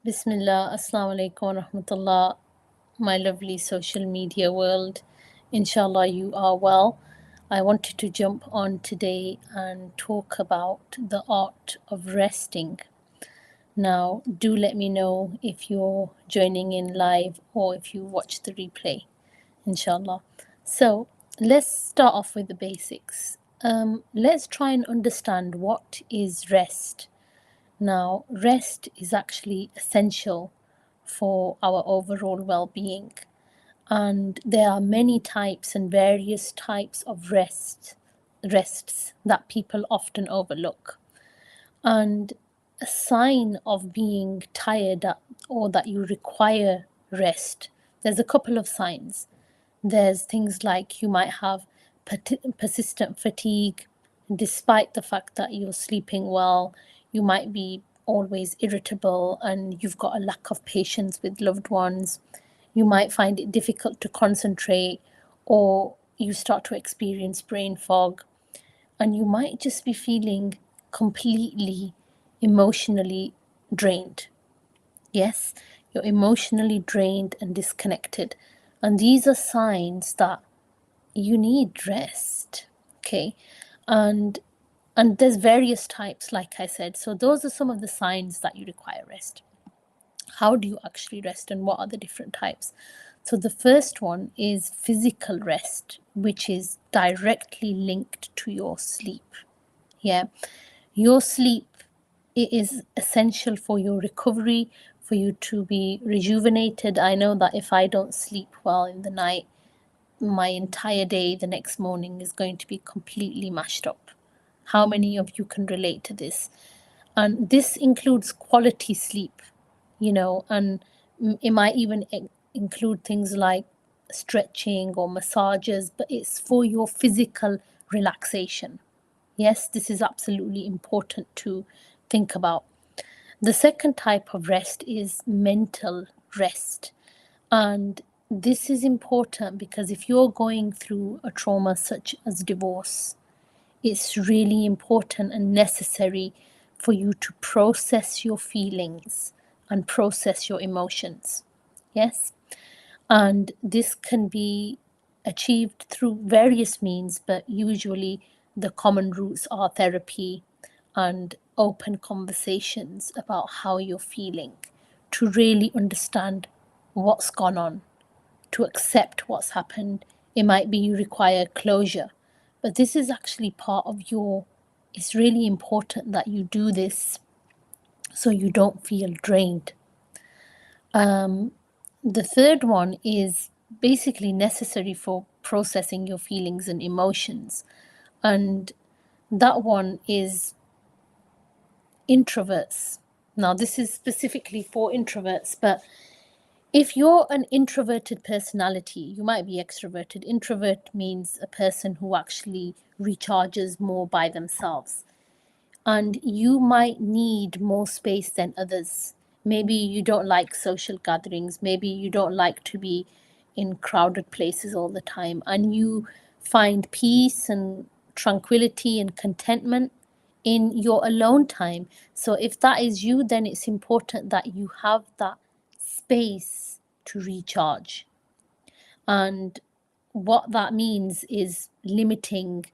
Bismillah, Assalamu alaikum wa rahmatullah, my lovely social media world. Inshallah, you are well. I wanted to jump on today and talk about the art of resting. Now, do let me know if you're joining in live or if you watch the replay, inshallah. So, let's start off with the basics. Let's try and understand what is rest. Now, rest is actually essential for our overall well being, and there are many types and various types of rests that people often overlook. And a sign of being tired or that you require rest, there's a couple of signs. There's things like you might have persistent fatigue, despite the fact that you're sleeping well. You might be always irritable and you've got a lack of patience with loved ones. You might find it difficult to concentrate, or you start to experience brain fog, and you might just be feeling completely emotionally drained. Yes, you're emotionally drained and disconnected. And these are signs that you need rest. Okay. And there's various types, like I said. So those are some of the signs that you require rest. How do you actually rest and what are the different types? So the first one is physical rest, which is directly linked to your sleep. Yeah. Your sleep, it is essential for your recovery, for you to be rejuvenated. I know that if I don't sleep well in the night, my entire day the next morning is going to be completely mashed up. How many of you can relate to this? And this includes quality sleep, and it might even include things like stretching or massages, but it's for your physical relaxation. Yes, this is absolutely important to think about. The second type of rest is mental rest. And this is important because if you're going through a trauma such as divorce, it's really important and necessary for you to process your feelings and process your emotions. Yes? And this can be achieved through various means, but usually the common routes are therapy and open conversations about how you're feeling, to really understand what's gone on, to accept what's happened. It might be you require closure, but this is actually part of it's really important that you do this so you don't feel drained. The third one is basically necessary for processing your feelings and emotions, and that one is introverts. Now, this is specifically for introverts, but if you're an introverted personality, you might be extroverted. Introvert means a person who actually recharges more by themselves. And you might need more space than others. Maybe you don't like social gatherings. Maybe you don't like to be in crowded places all the time. And you find peace and tranquility and contentment in your alone time. So if that is you, then it's important that you have that space to recharge. And what that means is limiting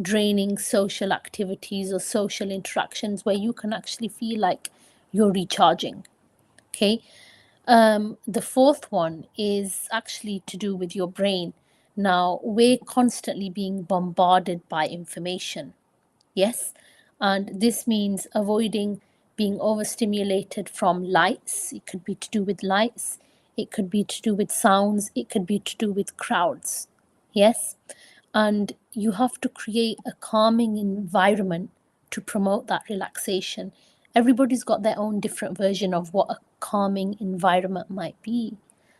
draining social activities or social interactions where you can actually feel like you're recharging. Okay. The fourth one is actually to do with your brain. Now, we're constantly being bombarded by information. Yes. And this means avoiding being overstimulated from lights. It could be to do with lights, it could be to do with sounds, it could be to do with crowds. Yes. And you have to create a calming environment to promote that relaxation. Everybody's got their own different version of what a calming environment might be.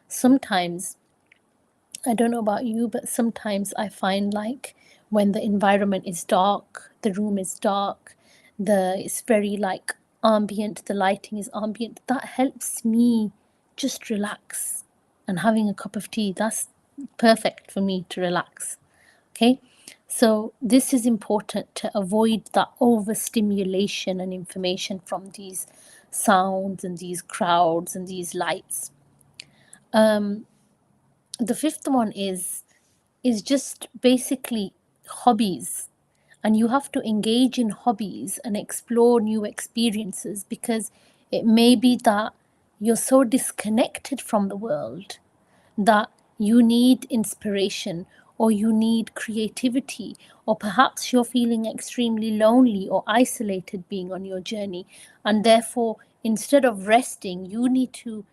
Sometimes, I don't know about you, but sometimes I find like when the environment is dark, the room is dark, it's very like ambient, the lighting is ambient, that helps me just relax. And having a cup of tea, that's perfect for me to relax. Okay, so this is important to avoid that overstimulation and information from these sounds and these crowds and these lights. The fifth one is just basically hobbies. And you have to engage in hobbies and explore new experiences, because it may be that you're so disconnected from the world that you need inspiration, or you need creativity, or perhaps you're feeling extremely lonely or isolated being on your journey. And therefore, instead of resting, you need to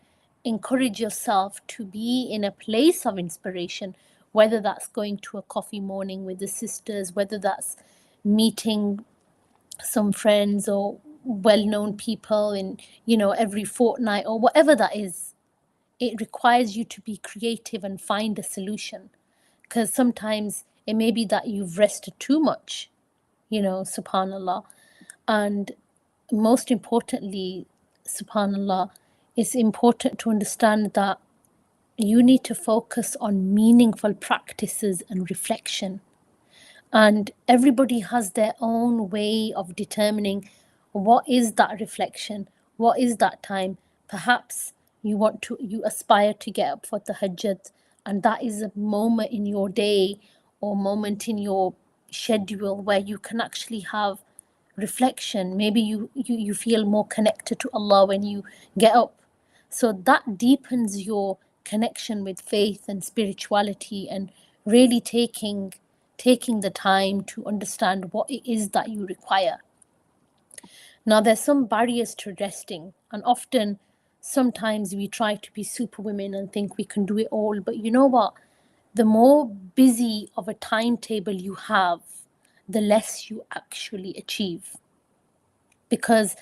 encourage yourself to be in a place of inspiration, whether that's going to a coffee morning with the sisters, whether that's meeting some friends or well-known people in, every fortnight, or whatever that is. It requires you to be creative and find a solution, because sometimes it may be that you've rested too much, subhanallah. And most importantly, subhanallah, it's important to understand that you need to focus on meaningful practices and reflection. And everybody has their own way of determining what is that reflection, what is that time. Perhaps you aspire to get up for the tahajjud, and that is a moment in your day or moment in your schedule where you can actually have reflection. Maybe you feel more connected to Allah when you get up. So that deepens your connection with faith and spirituality, and really taking the time to understand what it is that you require. Now, there's some barriers to resting, and often, sometimes we try to be superwomen and think we can do it all. But you know what? The more busy of a timetable you have, the less you actually achieve, because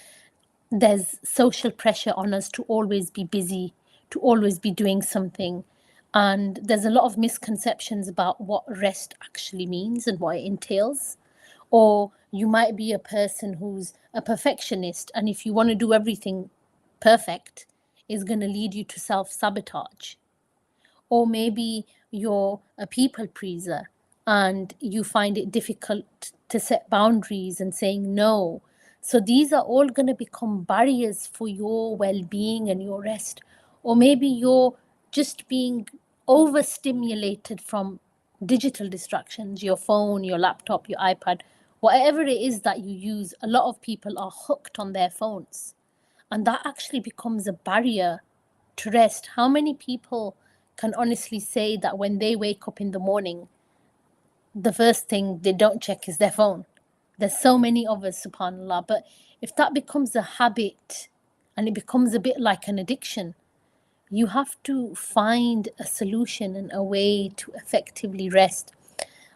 there's social pressure on us to always be busy, to always be doing something. And there's a lot of misconceptions about what rest actually means and what it entails. Or you might be a person who's a perfectionist, and if you want to do everything perfect, is going to lead you to self-sabotage. Or maybe you're a people pleaser and you find it difficult to set boundaries and saying no. So these are all going to become barriers for your well-being and your rest. Or maybe you're just being overstimulated from digital distractions, your phone, your laptop, your iPad, whatever it is that you use. A lot of people are hooked on their phones, and that actually becomes a barrier to rest. How many people can honestly say that when they wake up in the morning, the first thing they don't check is their phone? There's so many of us, subhanAllah. But if that becomes a habit and it becomes a bit like an addiction, you have to find a solution and a way to effectively rest.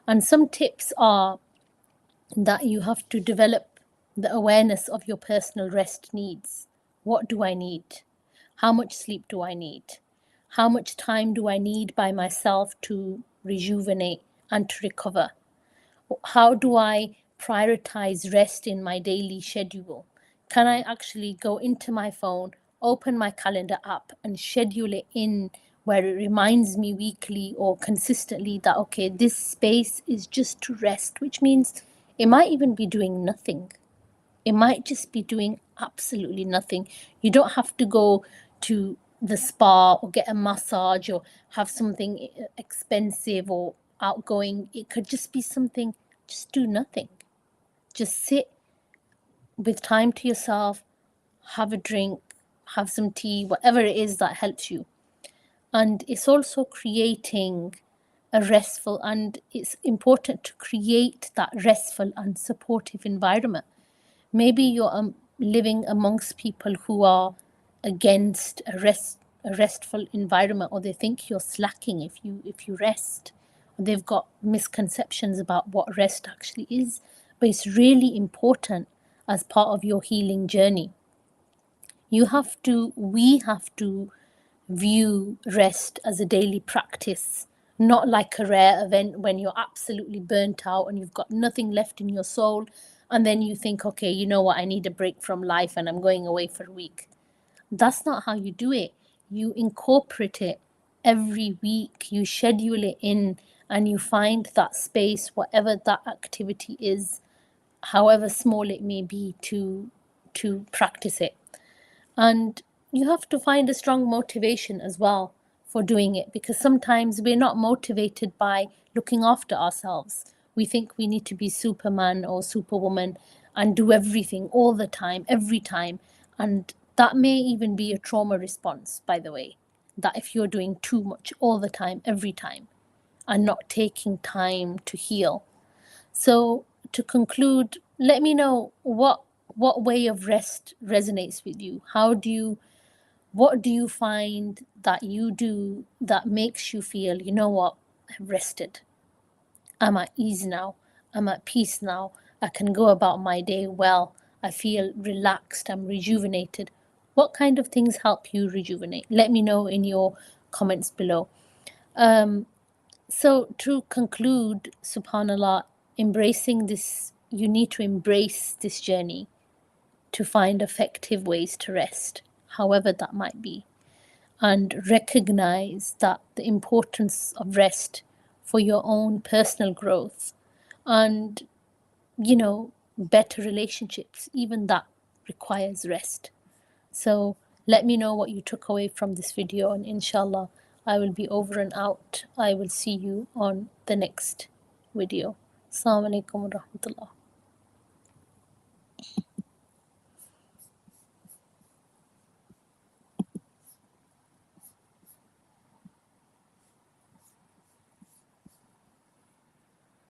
And some tips are that you have to develop the awareness of your personal rest needs. What do I need? How much sleep do I need? How much time do I need by myself to rejuvenate and to recover? How do I prioritize rest in my daily schedule? Can I actually go into my phone, open my calendar app, and schedule it in where it reminds me weekly or consistently that, okay, this space is just to rest, which means it might even be doing nothing. It might just be doing absolutely nothing. You don't have to go to the spa or get a massage or have something expensive or outgoing. It could just be something, just do nothing. Just sit with time to yourself, have a drink, have some tea, whatever it is that helps you. And it's also creating a restful, and it's important to create that restful and supportive environment. Maybe you're living amongst people who are against a restful environment, or they think you're slacking if you rest. They've got misconceptions about what rest actually is. But it's really important as part of your healing journey. We have to view rest as a daily practice, not like a rare event when you're absolutely burnt out and you've got nothing left in your soul, and then you think, okay, you know what, I need a break from life and I'm going away for a week. That's not how you do it. You incorporate it every week, you schedule it in, and you find that space, whatever that activity is, however small it may be, to practice it. And you have to find a strong motivation as well for doing it, because sometimes we're not motivated by looking after ourselves. We think we need to be Superman or Superwoman and do everything all the time, every time. And that may even be a trauma response, by the way, that if you're doing too much all the time, every time, and not taking time to heal. So to conclude, let me know what way of rest resonates with you. What do you find that you do that makes you feel, you know what, I've rested. I'm at ease now. I'm at peace now. I can go about my day well. I feel relaxed. I'm rejuvenated. What kind of things help you rejuvenate? Let me know in your comments below. So to conclude, subhanallah, embracing this, you need to embrace this journey to find effective ways to rest, however that might be, and recognize that the importance of rest for your own personal growth and, better relationships, even that requires rest. So let me know what you took away from this video, and inshallah, I will be over and out. I will see you on the next video. Assalamu alaikum wa rahmatullah.